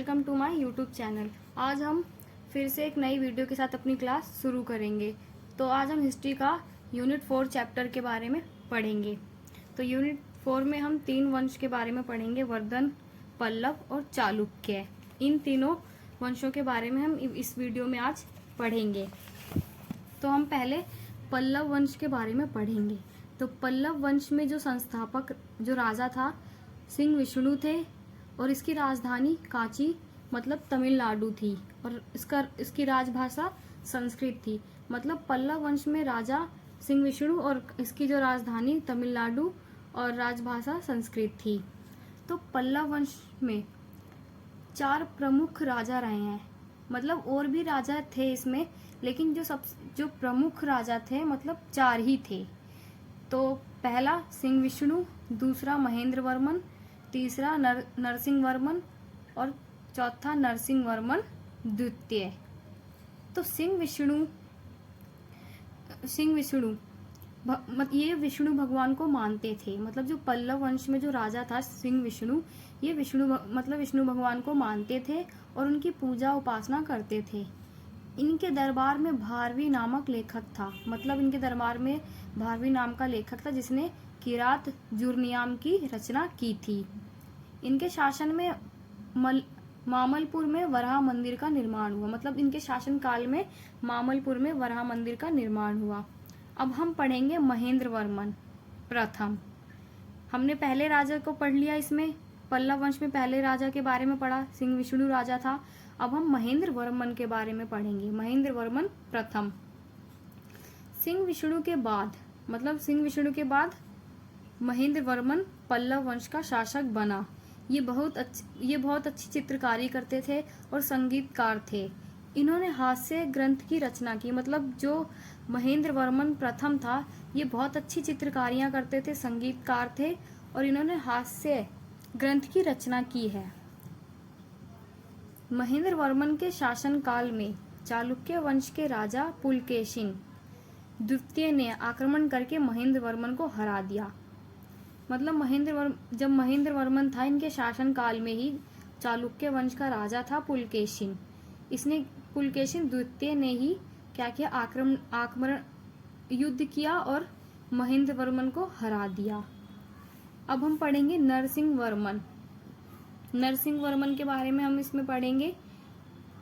Welcome to my YouTube channel. आज हम फिर से एक नई वीडियो के साथ अपनी क्लास शुरू करेंगे। तो आज हम हिस्ट्री का यूनिट 4 चैप्टर के बारे में पढ़ेंगे। तो यूनिट 4 में हम 3 वंश के बारे में पढ़ेंगे, वर्धन, पल्लव और चालुक्य। इन तीनों वंशों के बारे में हम इस वीडियो में आज पढ़ेंगे। तो हम पहले पल्लव वंश के बारे में पढ़ेंगे। तो पल्लव वंश में जो संस्थापक जो राजा था सिंह विष्णु थे और इसकी राजधानी कांची मतलब तमिलनाडु थी और इसकी राजभाषा संस्कृत थी। मतलब पल्लव वंश में राजा सिंह विष्णु और इसकी जो राजधानी तमिलनाडु और राजभाषा संस्कृत थी। तो पल्लव वंश में 4 प्रमुख राजा रहे हैं। मतलब और भी राजा थे इसमें, लेकिन जो प्रमुख राजा थे मतलब 4 ही थे। तो पहला सिंह विष्णु, दूसरा महेंद्र वर्मन, तीसरा नरसिंह वर्मन और चौथा नरसिंह वर्मन द्वितीय। तो सिंह विष्णु ये विष्णु भगवान को मानते थे। मतलब जो पल्लव वंश में जो राजा था सिंह विष्णु, ये विष्णु भगवान को मानते थे और उनकी पूजा उपासना करते थे। इनके दरबार में भारवी नामक लेखक था। मतलब इनके दरबार में भारवी नाम का लेखक था जिसने किरात जुर्नियाम की रचना की थी। इनके शासन में मामलपुर में वराह मंदिर का निर्माण हुआ। मतलब इनके शासन काल में मामलपुर में वराह मंदिर का निर्माण हुआ। अब हम पढ़ेंगे महेंद्र वर्मन प्रथम। हमने पहले राजा को पढ़ लिया, इसमें पल्लव वंश में पहले राजा के बारे में पढ़ा, सिंह विष्णु राजा था। अब हम महेंद्र वर्मन के बारे में पढ़ेंगे, महेंद्र वर्मन प्रथम। सिंह विष्णु के बाद महेंद्र वर्मन पल्लव वंश का शासक बना। ये बहुत अच्छी चित्रकारी करते थे और संगीतकार थे। इन्होंने हास्य ग्रंथ की रचना की। मतलब जो महेंद्र वर्मन प्रथम था ये बहुत अच्छी चित्रकारियां करते थे, संगीतकार थे और इन्होंने हास्य ग्रंथ की रचना की है। महेंद्र वर्मन के शासन काल में चालुक्य वंश के राजा पुलकेशिन द्वितीय ने आक्रमण करके महेंद्र वर्मन को हरा दिया। मतलब जब महेंद्र वर्मन था इनके शासन काल में ही चालुक्य वंश का राजा था पुलकेशिन। पुलकेशिन द्वितीय ने ही क्या किया, आक्रमण युद्ध किया और महेंद्र वर्मन को हरा दिया। अब हम पढ़ेंगे नरसिंह वर्मन के बारे में हम इसमें पढ़ेंगे।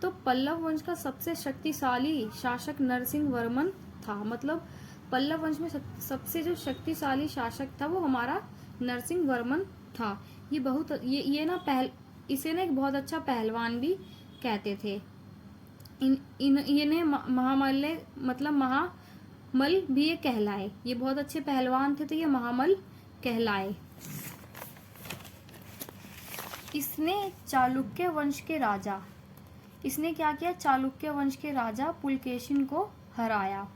तो पल्लव वंश का सबसे शक्तिशाली शासक नरसिंह वर्मन था। मतलब पल्लव वंश में सबसे जो शक्तिशाली शासक था वो हमारा नरसिंह वर्मन था। इसे ना एक बहुत अच्छा पहलवान भी कहते थे। इन्हें महामल भी ये कहलाए। ये बहुत अच्छे पहलवान थे तो ये महामल कहलाए। इसने क्या किया, चालुक्य वंश के राजा पुलकेशिन को हराया।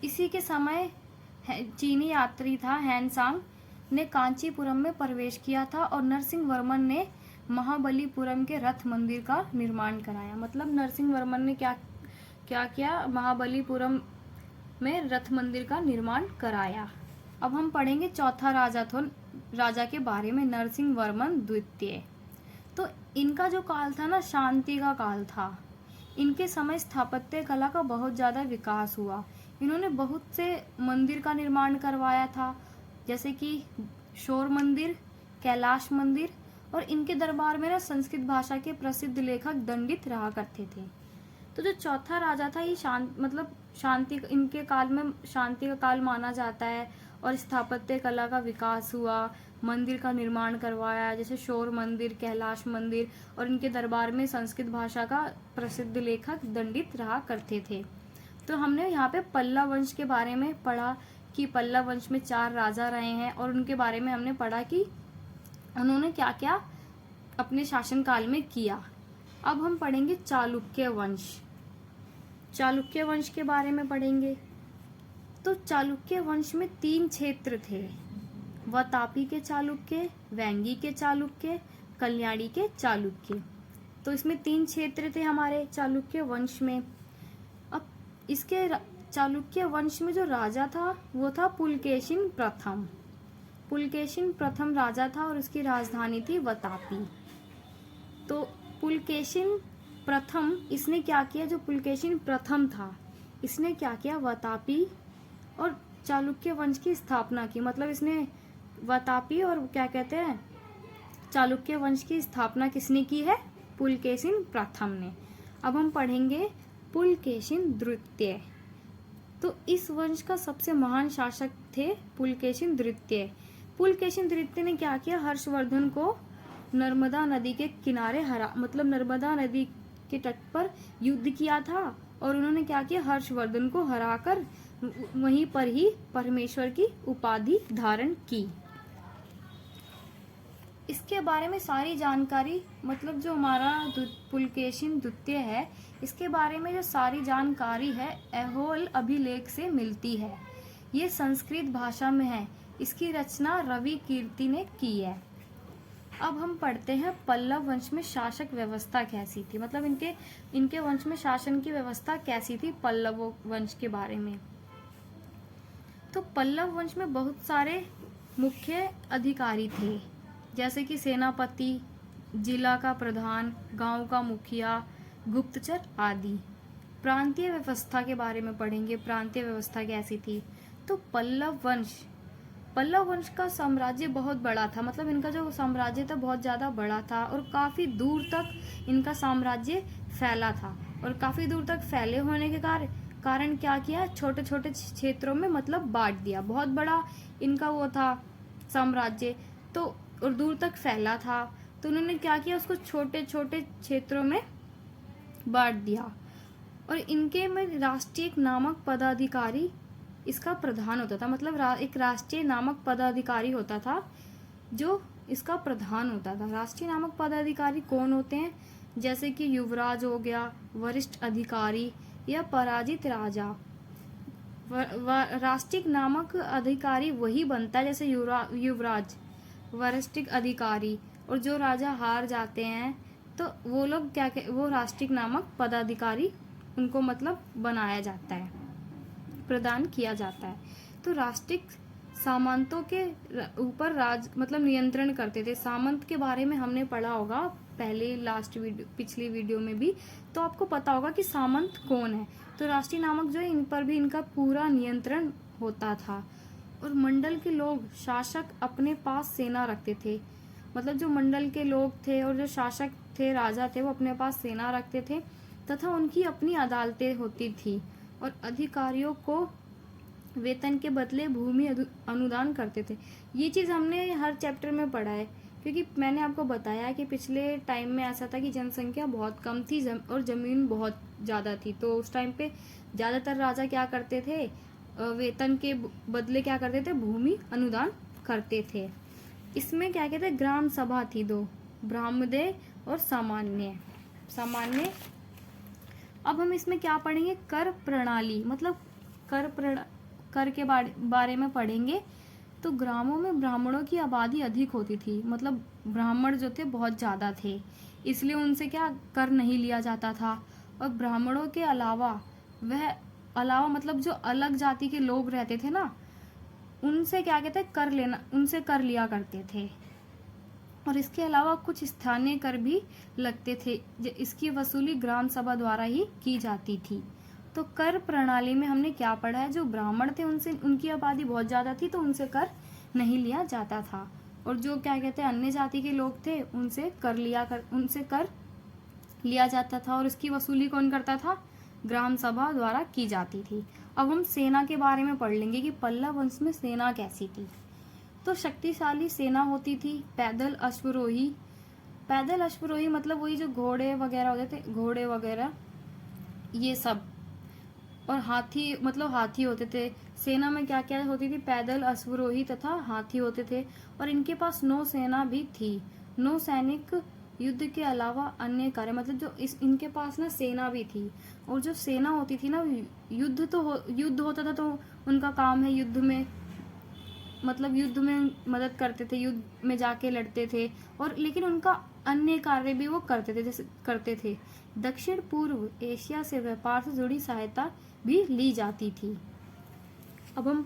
इसी के समय चीनी यात्री था हैनसांग ने कांचीपुरम में प्रवेश किया था और नरसिंह वर्मन ने महाबलीपुरम के रथ मंदिर का निर्माण कराया। मतलब नरसिंह वर्मन ने क्या किया, महाबलीपुरम में रथ मंदिर का निर्माण कराया। अब हम पढ़ेंगे चौथा राजा के बारे में, नरसिंह वर्मन द्वितीय। तो इनका जो काल था ना शांति का काल था। इनके समय स्थापत्य कला का बहुत ज्यादा विकास हुआ। इन्होंने बहुत से मंदिर का निर्माण करवाया था, जैसे कि शोर मंदिर, कैलाश मंदिर। और इनके दरबार में ना संस्कृत भाषा के प्रसिद्ध लेखक दंडित रहा करते थे। तो जो चौथा राजा था ये इनके काल में शांति का काल माना जाता है और स्थापत्य कला का विकास हुआ, मंदिर का निर्माण करवाया जैसे शोर मंदिर, कैलाश मंदिर। और इनके दरबार में संस्कृत भाषा का प्रसिद्ध लेखक दंडित रहा करते थे। तो हमने यहाँ पे पल्लव वंश के बारे में पढ़ा कि पल्लव वंश में 4 राजा रहे हैं और उनके बारे में हमने पढ़ा कि उन्होंने क्या क्या अपने शासनकाल में किया। अब हम पढ़ेंगे चालुक्य वंश के बारे में पढ़ेंगे। तो चालुक्य वंश में 3 क्षेत्र थे, वातापी के चालुक्य, वेंगी के चालुक्य, कल्याणी के चालुक्य। तो इसमें 3 क्षेत्र थे हमारे चालुक्य वंश में। अब इसके चालुक्य वंश में जो राजा था वो था पुलकेशिन प्रथम राजा था और उसकी राजधानी थी वातापी। तो पुलकेशिन प्रथम, इसने क्या किया, जो पुलकेशिन प्रथम था इसने क्या किया, वातापी और चालुक्य वंश की स्थापना की। मतलब इसने वातापी और क्या कहते हैं चालुक्य वंश की स्थापना किसने की है, पुलकेशिन प्रथम ने। अब हम पढ़ेंगे पुलकेशिन द्वितीय। तो इस वंश का सबसे महान शासक थे पुलकेशिन द्वितीय। पुलकेशिन द्वितीय ने क्या किया, हर्षवर्धन को नर्मदा नदी के किनारे मतलब नर्मदा नदी के तट पर युद्ध किया था और उन्होंने क्या किया, हर्षवर्धन को हराकर वहीं पर ही परमेश्वर की उपाधि धारण की। इसके बारे में सारी जानकारी, मतलब जो हमारा पुलकेशिन द्वितीय है, इसके बारे में जो सारी जानकारी है ऐहोल अभिलेख से मिलती है। ये संस्कृत भाषा में है। इसकी रचना रवि कीर्ति ने की है। अब हम पढ़ते हैं पल्लव वंश में शासक व्यवस्था कैसी थी, मतलब इनके वंश में शासन की व्यवस्था कैसी थी पल्लव वंश के बारे में। तो पल्लव वंश में बहुत सारे मुख्य अधिकारी थे, जैसे कि सेनापति, जिला का प्रधान, गांव का मुखिया, गुप्तचर आदि। प्रांतीय व्यवस्था के बारे में पढ़ेंगे, प्रांतीय व्यवस्था कैसी थी। तो पल्लव वंश का साम्राज्य बहुत बड़ा था, मतलब इनका जो साम्राज्य था बहुत ज़्यादा बड़ा था और काफ़ी दूर तक इनका साम्राज्य फैला था। और काफ़ी दूर तक फैले होने के कारण क्या किया, छोटे छोटे क्षेत्रों में मतलब बांट दिया। बहुत बड़ा इनका वो था साम्राज्य, तो और दूर तक फैला था, तो उन्होंने क्या किया, उसको छोटे छोटे क्षेत्रों में बांट दिया। और इनके में राष्ट्रीय नामक पदाधिकारी इसका प्रधान होता था, मतलब एक राष्ट्रीय नामक पदाधिकारी होता था जो इसका प्रधान होता था। राष्ट्रीय नामक पदाधिकारी कौन होते हैं, जैसे कि युवराज हो गया, वरिष्ठ अधिकारी या पराजित राजा। राष्ट्रीय नामक अधिकारी वही बनता है जैसे युवराज, वरिष्ठ अधिकारी, और जो राजा हार जाते हैं तो वो लोग वो राष्ट्रीय नामक पदाधिकारी उनको मतलब बनाया जाता है, प्रदान किया जाता है। तो राष्ट्रीय सामंतों के ऊपर मतलब नियंत्रण करते थे। सामंत के बारे में हमने पढ़ा होगा पहले पिछली वीडियो में भी, तो आपको पता होगा कि सामंत कौन है। तो राष्ट्रीय नामक जो है इन पर भी इनका पूरा नियंत्रण होता था। और मंडल के लोग, शासक अपने पास सेना रखते थे, मतलब जो मंडल के लोग थे और जो शासक थे, राजा थे, वो अपने पास सेना रखते थे तथा उनकी अपनी अदालतें होती थी और अधिकारियों को वेतन के बदले भूमि अनुदान करते थे। ये चीज़ हमने हर चैप्टर में पढ़ा है, क्योंकि मैंने आपको बताया कि पिछले टाइम में ऐसा था कि जनसंख्या बहुत कम थी और ज़मीन बहुत ज़्यादा थी। तो उस टाइम पे ज़्यादातर राजा क्या करते थे, वेतन के बदले क्या करते थे, भूमि अनुदान करते थे। इसमें क्या कहते हैं, ग्राम सभा थी 2, ब्राह्मदेय और सामान्य। अब हम इसमें क्या पढ़ेंगे, कर प्रणाली, मतलब कर के बारे में पढ़ेंगे। तो ग्रामों में ब्राह्मणों की आबादी अधिक होती थी, मतलब ब्राह्मण जो थे बहुत ज़्यादा थे, इसलिए उनसे क्या कर नहीं लिया जाता था। और ब्राह्मणों के अलावा मतलब जो अलग जाति के लोग रहते थे ना, उनसे क्या कहते हैं, उनसे कर लिया करते थे। और इसके अलावा कुछ स्थानीय कर भी लगते थे, इसकी वसूली ग्राम सभा द्वारा ही की जाती थी। तो कर प्रणाली में हमने क्या पढ़ा है, जो ब्राह्मण थे उनकी आबादी बहुत ज़्यादा थी, तो उनसे कर नहीं लिया जाता था। और जो क्या कहते हैं अन्य जाति के लोग थे उनसे कर लिया जाता था, और इसकी वसूली कौन करता था, ग्राम सभा द्वारा की जाती थी। अब हम सेना के बारे में पढ़ लेंगे कि पल्लव वंश में सेना कैसी थी। तो शक्तिशाली सेना होती थी। पैदल अश्वरोही मतलब वही जो घोड़े वगैरह होते थे, घोड़े वगैरह ये सब, और हाथी होते थे। सेना में क्या क्या होती थी, पैदल, अश्वरोही तथा हाथी होते थे। और इनके पास नौसेना भी थी। नौसैनिक युद्ध के अलावा अन्य कार्य, मतलब जो इनके पास ना सेना भी थी। और जो सेना होती थी ना, युद्ध होता था तो उनका काम है युद्ध में मदद करते थे, युद्ध में जाके लड़ते थे, और लेकिन उनका अन्य कार्य भी वो करते थे। दक्षिण पूर्व एशिया से व्यापार से जुड़ी सहायता भी ली जाती थी। अब हम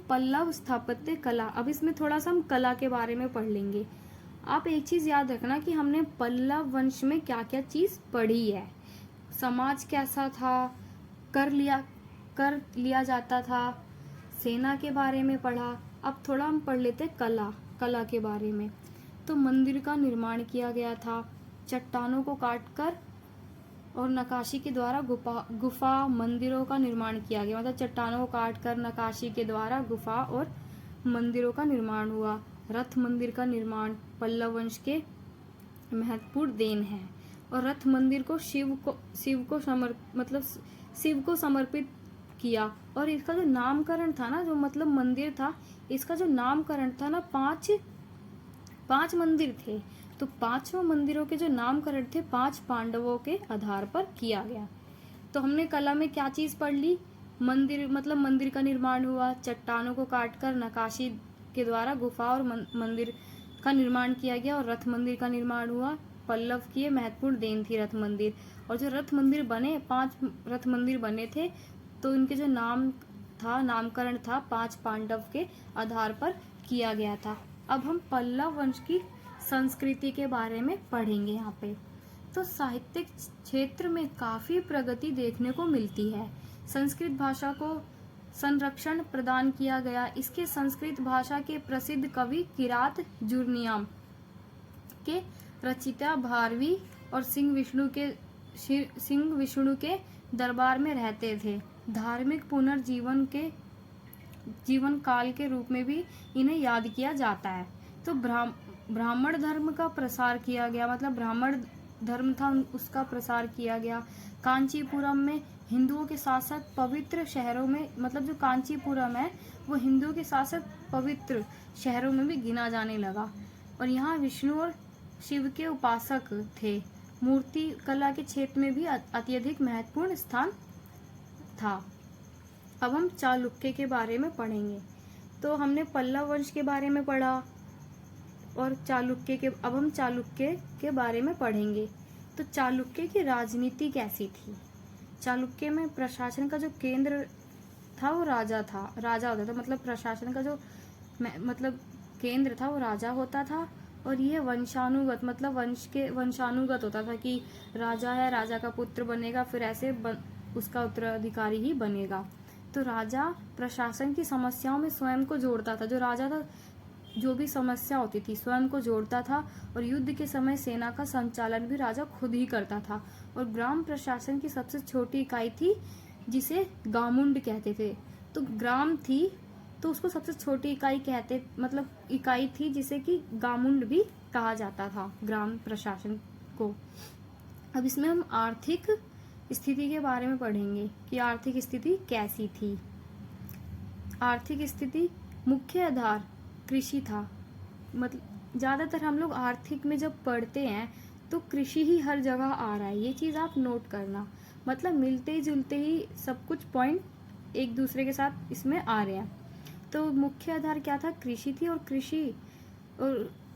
पल्लव स्थापत्य कला, अब इसमें थोड़ा सा हम कला के बारे में पढ़ लेंगे। आप एक चीज याद रखना कि हमने पल्लव वंश में क्या क्या चीज पढ़ी है। समाज कैसा था, कर लिया जाता था, सेना के बारे में पढ़ा। अब थोड़ा हम पढ़ लेते हैं कला के बारे में। तो मंदिर का निर्माण किया गया था, चट्टानों को काटकर और नकाशी के द्वारा गुफा मंदिरों का निर्माण किया गया। मतलब चट्टानों को काटकर नकाशी के द्वारा गुफा और मंदिरों का निर्माण हुआ। रथ मंदिर का निर्माण पल्लव वंश के महत्वपूर्ण देन है। और रथ मंदिर को शिव को समर्पित किया। और इसका जो नामकरण था ना, जो मतलब मंदिर था, इसका जो नामकरण था ना, पांच मंदिर थे। तो पांचों मंदिरों के जो नामकरण थे 5 पांडवों के आधार पर किया गया। तो हमने कला में क्या चीज पढ़ ली? मंदिर, मतलब मंदिर का निर्माण हुआ, चट्टानों को काटकर नकाशी के द्वारा गुफा और मंदिर का निर्माण किया गया, और रथ मंदिर का निर्माण हुआ। पल्लव की ये महत्वपूर्ण देन थी रथ मंदिर। और जो रथ मंदिर बने, 5 रथ मंदिर बने थे, तो इनके जो नामकरण था 5 पांडव के आधार पर किया गया था। अब हम पल्लव वंश की संस्कृति के बारे में पढ़ेंगे यहाँ पे। तो साहित्यिक क्षेत्र में काफी प्रगति देखने को मिलती है। संस्कृत भाषा को संरक्षण प्रदान किया गया। इसके संस्कृत भाषा के प्रसिद्ध कवि किरात जुर्नियाम के रचयिता भारवी और सिंह विष्णु के दरबार में रहते थे। धार्मिक पुनर्जीवन के जीवन काल के रूप में भी इन्हें याद किया जाता है। तो ब्राह्मण धर्म का प्रसार किया गया, मतलब ब्राह्मण धर्म था उसका प्रसार किया गया। कांचीपुरम में हिंदुओं के साथ साथ पवित्र शहरों में, मतलब जो कांचीपुरम है वो हिंदुओं के साथ साथ पवित्र शहरों में भी गिना जाने लगा। और यहाँ विष्णु और शिव के उपासक थे। मूर्ति कला के क्षेत्र में भी अत्यधिक महत्वपूर्ण स्थान था। अब हम चालुक्य के बारे में पढ़ेंगे। तो हमने पल्लव वंश के बारे में पढ़ा और अब हम चालुक्य के बारे में पढ़ेंगे। तो चालुक्य की राजनीति कैसी थी? चालुक्य में प्रशासन का जो केंद्र था वो राजा होता था। मतलब प्रशासन का जो मतलब केंद्र था वो राजा होता था। और यह वंशानुगत, मतलब वंशानुगत होता था कि राजा है, राजा का पुत्र बनेगा, फिर ऐसे उसका उत्तराधिकारी ही बनेगा। तो राजा प्रशासन की समस्याओं में स्वयं को जोड़ता था। जो राजा था, जो भी समस्या होती थी स्वयं को जोड़ता था। और युद्ध के समय सेना का संचालन भी राजा खुद ही करता था। और ग्राम प्रशासन की सबसे छोटी इकाई थी जिसे गामुंड कहते थे। तो ग्राम थी तो उसको सबसे छोटी इकाई कहते, मतलब इकाई थी जिसे कि गामुंड भी कहा जाता था ग्राम प्रशासन को। अब इसमें हम आर्थिक स्थिति के बारे में पढ़ेंगे कि आर्थिक स्थिति कैसी थी। आर्थिक स्थिति मुख्य आधार कृषि था। मतलब ज्यादातर हम लोग आर्थिक में जब पढ़ते हैं तो कृषि ही हर जगह आ रहा है, ये चीज आप नोट करना। मतलब मिलते जुलते ही सब कुछ पॉइंट एक दूसरे के साथ इसमें आ रहे हैं। तो मुख्य आधार क्या था? कृषि थी। और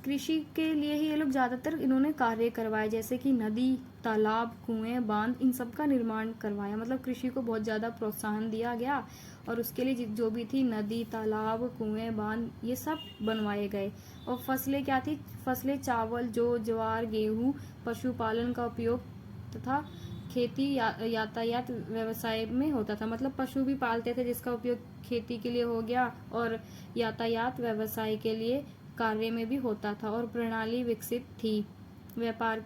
कृषि के लिए ही ये लोग ज्यादातर इन्होंने कार्य करवाए, जैसे कि नदी, तालाब, कुएं, बांध, इन सब का निर्माण करवाया। मतलब कृषि को बहुत ज्यादा प्रोत्साहन दिया गया और उसके लिए जो भी थी नदी, तालाब, कुएं, बांध, ये सब बनवाए गए। और फसलें क्या थी? फसलें चावल, जौ, ज्वार, गेहूं, पशुपालन का उपयोग तथा खेती यातायात व्यवसाय में होता था। मतलब पशु भी पालते थे जिसका उपयोग खेती के लिए हो गया, और यातायात व्यवसाय के लिए कार्य में भी होता था। और प्रणाली विकसित थी, व्यापार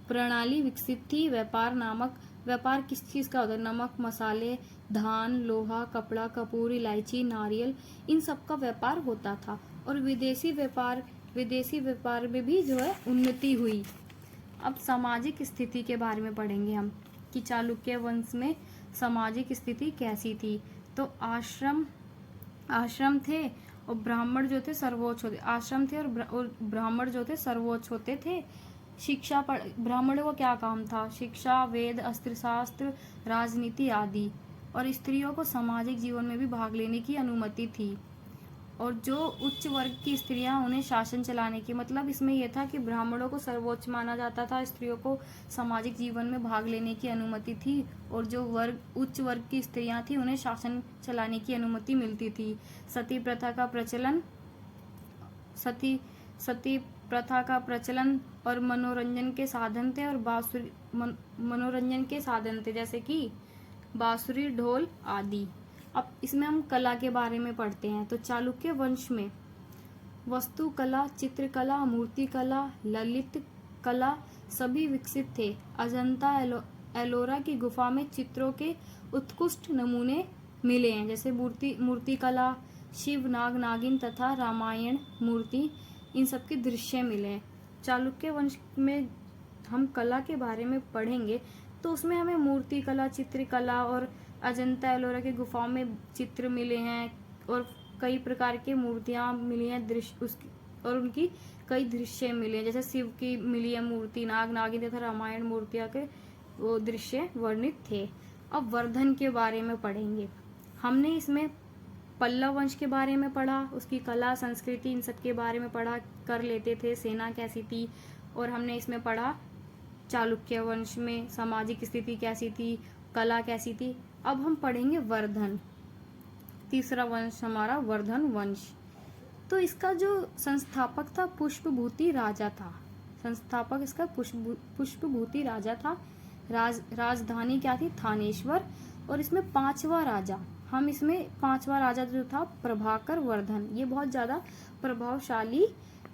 प्रणाली विकसित थी। व्यापार किस चीज का होता है? नमक, मसाले, धान, लोहा, कपड़ा, कपूर, इलायची, नारियल, इन सब का व्यापार होता था। और विदेशी व्यापार में भी जो है उन्नति हुई। अब सामाजिक स्थिति के बारे में पढ़ेंगे हम कि चालुक्य वंश में सामाजिक स्थिति कैसी थी। तो आश्रम थे और ब्राह्मण जो थे सर्वोच्च होते। आश्रम थे और ब्राह्मण जो थे सर्वोच्च होते थे। ब्राह्मणों का क्या काम था? शिक्षा, वेद, अस्त्रशास्त्र, राजनीति आदि। और स्त्रियों को सामाजिक जीवन में भी भाग लेने की अनुमति थी। और जो उच्च वर्ग की स्त्रियां, उन्हें शासन चलाने की, मतलब इसमें यह था कि ब्राह्मणों को सर्वोच्च माना जाता था, स्त्रियों को सामाजिक जीवन में भाग लेने की अनुमति थी। और जो उच्च वर्ग की स्त्रियां थी उन्हें शासन चलाने की अनुमति मिलती थी। सती प्रथा का प्रचलन सती सती प्रथा का प्रचलन और मनोरंजन के साधन थे, और मनोरंजन के साधन थे जैसे कि बांसुरी, ढोल आदि। अब इसमें हम कला के बारे में पढ़ते हैं। तो चालुक्य वंश में वास्तुकला, चित्रकला, मूर्तिकला, ललित कला सभी विकसित थे। अजंता एलोरा की गुफा में चित्रों के उत्कृष्ट नमूने मिले हैं, जैसे मूर्तिकला, शिव, नाग, नागिन तथा रामायण मूर्ति, इन सब के दृश्य मिले हैं। चालुक्य वंश में हम कला के बारे में पढ़ेंगे तो उसमें हमें मूर्तिकला, चित्रकला और अजंता एलोरा की गुफाओं में चित्र मिले हैं, और कई प्रकार की मूर्तियां मिली हैं, दृश्य उसकी और उनकी कई दृश्य मिले हैं, जैसे शिव की मिली है मूर्ति, नाग, नागिन तथा रामायण मूर्तियां के वो दृश्य वर्णित थे। अब वर्धन के बारे में पढ़ेंगे। हमने इसमें पल्लव वंश के बारे में पढ़ा, उसकी कला, संस्कृति, इन सब के बारे में पढ़ा कर लेते थे, सेना कैसी थी। और हमने इसमें पढ़ा चालुक्य वंश में सामाजिक स्थिति कैसी थी, कला कैसी थी। अब हम पढ़ेंगे वर्धन, तीसरा वंश हमारा वर्धन वंश। तो इसका जो संस्थापक था पुष्पभूति राजा था। संस्थापक इसका पुष्पभूति राजा था। राजधानी क्या थी? थानेश्वर। और इसमें पांचवा राजा, हम इसमें पांचवा राजा जो था प्रभाकर वर्धन, ये बहुत ज्यादा प्रभावशाली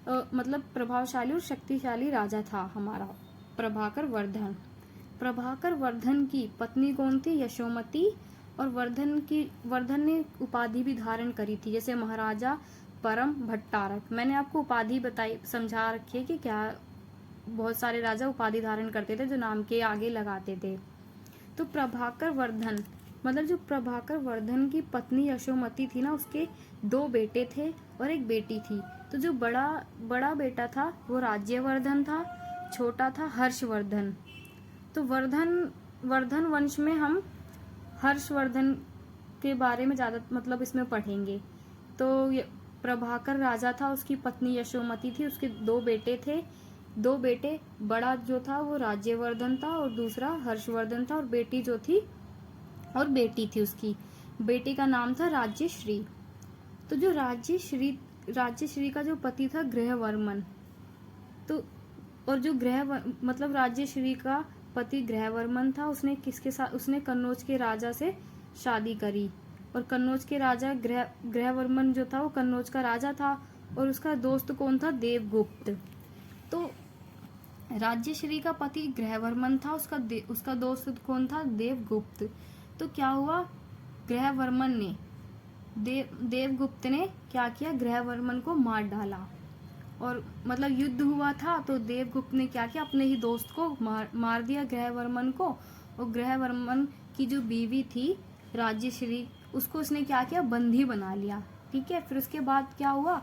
मतलब प्रभावशाली और शक्तिशाली राजा था हमारा प्रभाकर वर्धन। प्रभाकर वर्धन की पत्नी कौन थी? यशोमती। और वर्धन ने उपाधि भी धारण करी थी, जैसे महाराजा परम भट्टारक। मैंने आपको उपाधि बताई, समझा रखी है कि क्या बहुत सारे राजा उपाधि धारण करते थे जो नाम के आगे लगाते थे। तो प्रभाकर वर्धन मतलब जो प्रभाकर वर्धन की पत्नी यशोमती थी ना, उसके 2 बेटे थे और एक बेटी थी। तो जो बड़ा बेटा था वो राज्यवर्धन था, छोटा था हर्षवर्धन। तो वर्धन वंश में हम हर्षवर्धन के बारे में ज्यादा मतलब इसमें पढ़ेंगे। तो ये प्रभाकर राजा था, उसकी पत्नी यशोमती थी, उसके 2 बेटे थे। 2 बेटे, बड़ा जो था वो राज्यवर्धन था और दूसरा हर्षवर्धन था, और बेटी जो थी और बेटी थी उसकी, बेटी का नाम था राज्यश्री। तो जो राज्यश्री का जो पति था गृहवर्मन, तो और जो मतलब राज्यश्री का पति गृहवर्मन था, उसने किसके साथ? उसने कन्नौज के राजा से शादी करी। और कन्नौज के राजा गृहवर्मन जो था वो कन्नौज का राजा था, और उसका दोस्त कौन था? देवगुप्त। तो राज्यश्री का पति गृहवर्मन था, उसका दोस्त कौन था? देवगुप्त। तो क्या हुआ? गृहवर्मन ने देवगुप्त ने क्या किया? गृहवर्मन को मार डाला। और मतलब युद्ध हुआ था तो देवगुप्त ने क्या किया? अपने ही दोस्त को मार दिया, गृहवर्मन को। और गृहवर्मन की जो बीवी थी राज्यश्री, उसको उसने क्या किया? बंदी बना लिया। ठीक है। फिर उसके बाद क्या हुआ?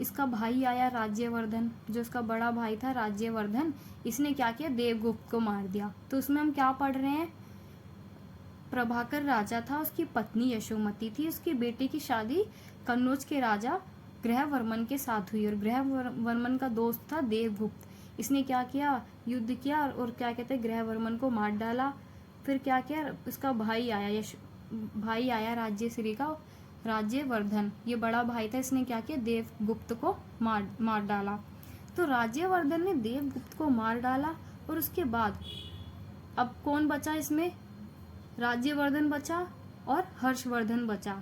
इसका भाई आया राज्यवर्धन, जो इसका बड़ा भाई था राज्यवर्धन, इसने क्या किया? देवगुप्त को मार दिया। तो उसमें हम क्या पढ़ रहे हैं? प्रभाकर राजा था, उसकी पत्नी यशोमती थी, उसकी बेटी की शादी कन्नौज के राजा गृहवर्मन के साथ हुई, और गृहवर्मन का दोस्त था देवगुप्त। इसने क्या किया? युद्ध किया और क्या कहते हैं, गृहवर्मन को मार डाला। फिर क्या किया? इसका भाई आया राज्यश्री का, राज्यवर्धन, ये बड़ा भाई था, इसने क्या किया? देवगुप्त को मार डाला। तो राज्यवर्धन ने देवगुप्त को मार डाला, और उसके बाद अब कौन बचा इसमें? राज्यवर्धन बचा और हर्षवर्धन बचा।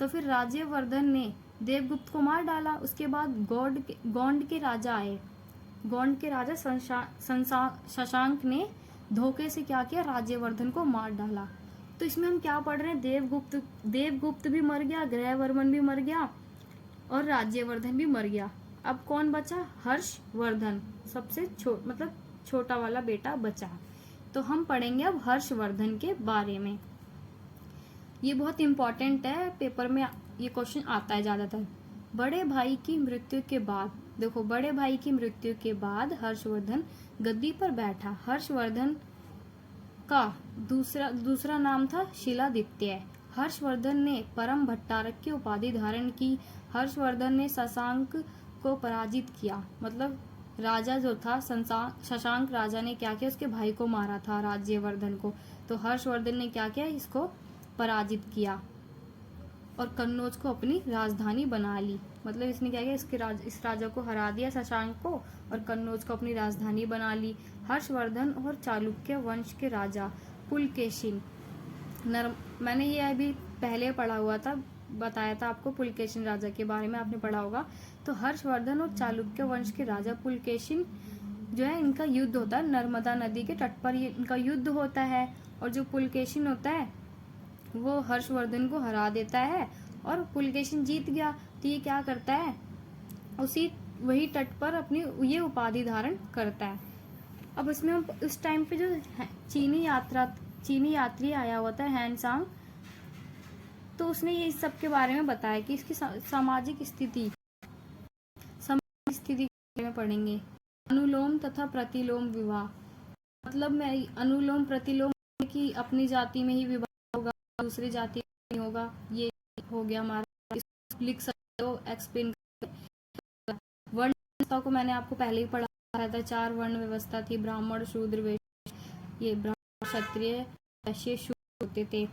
तो फिर राज्यवर्धन ने देवगुप्त को मार डाला। उसके बाद गोंड के राजा आए। गोंड के राजा शशांक ने धोखे से क्या किया? राज्यवर्धन को मार डाला। तो इसमें हम क्या पढ़ रहे हैं? देवगुप्त भी मर गया, गृहवर्मन भी मर गया और राज्यवर्धन भी मर गया। अब कौन बचा? हर्षवर्धन, सबसे छोटा वाला बेटा बचा। तो हम पढ़ेंगे अब हर्षवर्धन के बारे में। ये बहुत इंपॉर्टेंट है, पेपर में ये क्वेश्चन आता है ज्यादातर। बड़े भाई की मृत्यु के बाद, देखो, बड़े भाई की मृत्यु के बाद हर्षवर्धन गद्दी पर बैठा। हर्षवर्धन का दूसरा नाम था शिलादित्य। हर्षवर्धन ने परम भट्टारक की उपाधि धारण की। हर्षवर्धन ने शशांक को पराजित किया, मतलब राजा जो था शशांक राजा ने क्या किया? उसके भाई को मारा था, राज्यवर्धन को। तो हर्षवर्धन ने क्या किया? इसको पराजित किया। और कन्नौज को अपनी राजधानी बना ली। मतलब इसने क्या किया, इस राजा को हरा दिया शशांक को, और कन्नौज को अपनी राजधानी बना ली। हर्षवर्धन और चालुक्य वंश के राजा पुलकेशिन, मैंने ये अभी पहले पढ़ा हुआ था, बताया था आपको पुलकेशिन राजा के बारे में, आपने पढ़ा होगा। तो हर्षवर्धन और चालुक्य वंश के राजा पुलकेशिन जो है, इनका युद्ध होता है नर्मदा नदी के तट पर, ये इनका युद्ध होता है। और जो पुलकेशिन होता है वो हर्षवर्धन को हरा देता है, और पुलकेशिन जीत गया। तो ये क्या करता है, वही तट पर अपनी ये उपाधि धारण करता है। अब इसमें हम उस टाइम पे जो चीनी यात्री आया हुआ था हैनसांग, तो उसने ये इस सब के बारे में बताया कि इसकी सामाजिक स्थिति के बारे में पढ़ेंगे। अनुलोम तथा प्रतिलोम विवाह, मतलब मैं अनुलोम प्रतिलोम कि अपनी जाति में ही विवाह होगा, दूसरी जाति में नहीं होगा, ये हो गया हमारा। लिख सकते हो, एक्सप्लेन। वर्ण व्यवस्था को मैंने आपको पहले ही पढ़ाया था, 4 वर्ण व्यवस्था थी, ब्राह्मण, शूद्र, वैश्य। ये ब्राह्मण, क्षत्रिय, वैश्य, शूद्र होते थे।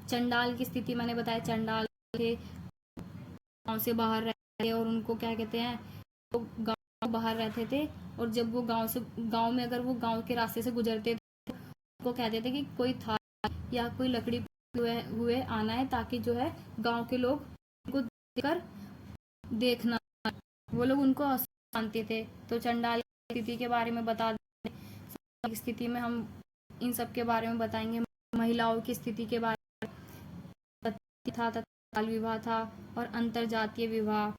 चंडाल की स्थिति मैंने बताया, चंडाल थे गांव से बाहर रहते थे, और उनको क्या कहते हैं, तो गांव बाहर रहते थे, और जब वो गांव में अगर वो गांव के रास्ते से गुजरते थे, उनको कहते थे कि कोई था या कोई लकड़ी हुए आना है, ताकि जो है गांव के लोग उनको देखकर देखना, वो लोग उनको मानते थे। तो चंडाल की स्थिति के बारे में बता दें। स्थिति में हम इन सब के बारे में बताएंगे। महिलाओं की स्थिति के बारे में था, बाल विवाह था, और अंतरजातीय विवाह।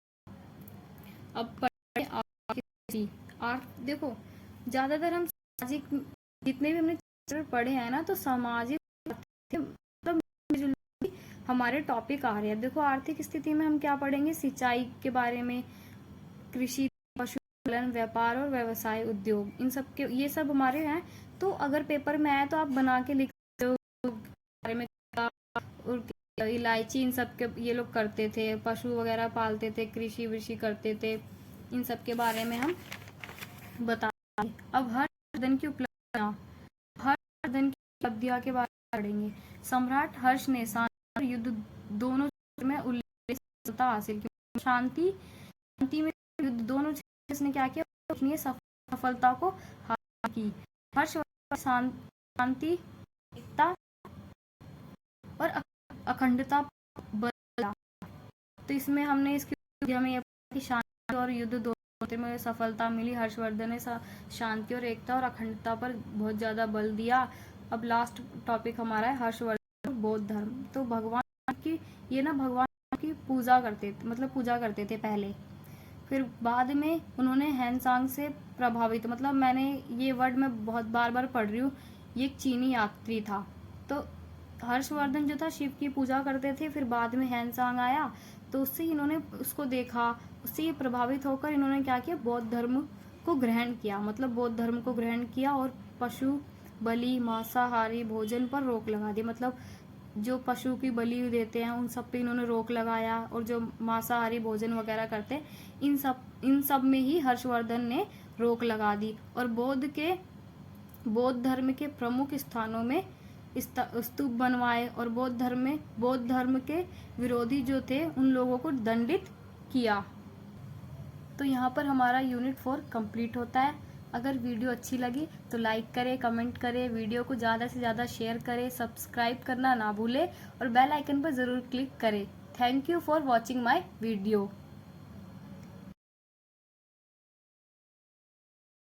अब देखो, ज्यादातर हम सामाजिक, जितने भी हमने चैप्टर पढ़े हैं ना, तो सामाजिक मतलब हमारे टॉपिक आ रहे हैं। देखो, आर्थिक स्थिति में हम क्या पढ़ेंगे, सिंचाई के बारे में, कृषि, पशुपालन, व्यापार और व्यवसाय, उद्योग, इन सब के, ये सब हमारे हैं। तो अगर पेपर में आए तो आप बना के लिख सकते हो बारे में। इलायची, इन सब के ये लोग करते थे, पशु वगैरह पालते थे, कृषि वृषि करते थे, इन सब के बारे में हम बताएंगे। अब हर्षवर्धन की उपलब्धियां के बारे में पढ़ेंगे। सम्राट हर्ष ने शांति और युद्ध दोनों में उल्लेखनीय हासिल की। शांति में युद्ध दोनों ने क्या किया, अपनी सफलता को हासिल की। हर्षवर्धन शांति, एकता और अखंडता बदला। तो इसमें हमने हमें शांति और युद्ध दोनों में सफलता मिली। हर्षवर्धन ने शांति और एकता और अखंडता पर बहुत ज्यादा बल दिया। अब लास्ट टॉपिक हमारा है हर्षवर्धन बौद्ध धर्म। तो भगवान की पूजा करते थे पहले, फिर बाद में उन्होंने हैनसांग से प्रभावित, मतलब मैंने ये वर्ड मैं बहुत बार पढ़ रही हूँ, ये एक चीनी यात्री था। तो हर्षवर्धन जो था शिव की पूजा करते थे, फिर बाद में हैनसांग आया, तो उससे इन्होंने उसको देखा, उससे ये प्रभावित होकर इन्होंने क्या किया, बौद्ध धर्म को ग्रहण किया, और पशु बलि, मांसाहारी भोजन पर रोक लगा दी। मतलब जो पशु की बलि देते हैं उन सब पे इन्होंने रोक लगाया, और जो मांसाहारी भोजन वगैरह करते इन सब में ही हर्षवर्धन ने रोक लगा दी। और बौद्ध धर्म के प्रमुख स्थानों में स्तूप बनवाए, और बौद्ध धर्म के विरोधी जो थे उन लोगों को दंडित किया। तो यहाँ पर हमारा यूनिट 4 कंप्लीट होता है। अगर वीडियो अच्छी लगी तो लाइक करें, कमेंट करें, वीडियो को ज़्यादा से ज़्यादा शेयर करें, सब्सक्राइब करना ना भूलें, और बेल आइकन पर ज़रूर क्लिक करें। Thank you for watching my video.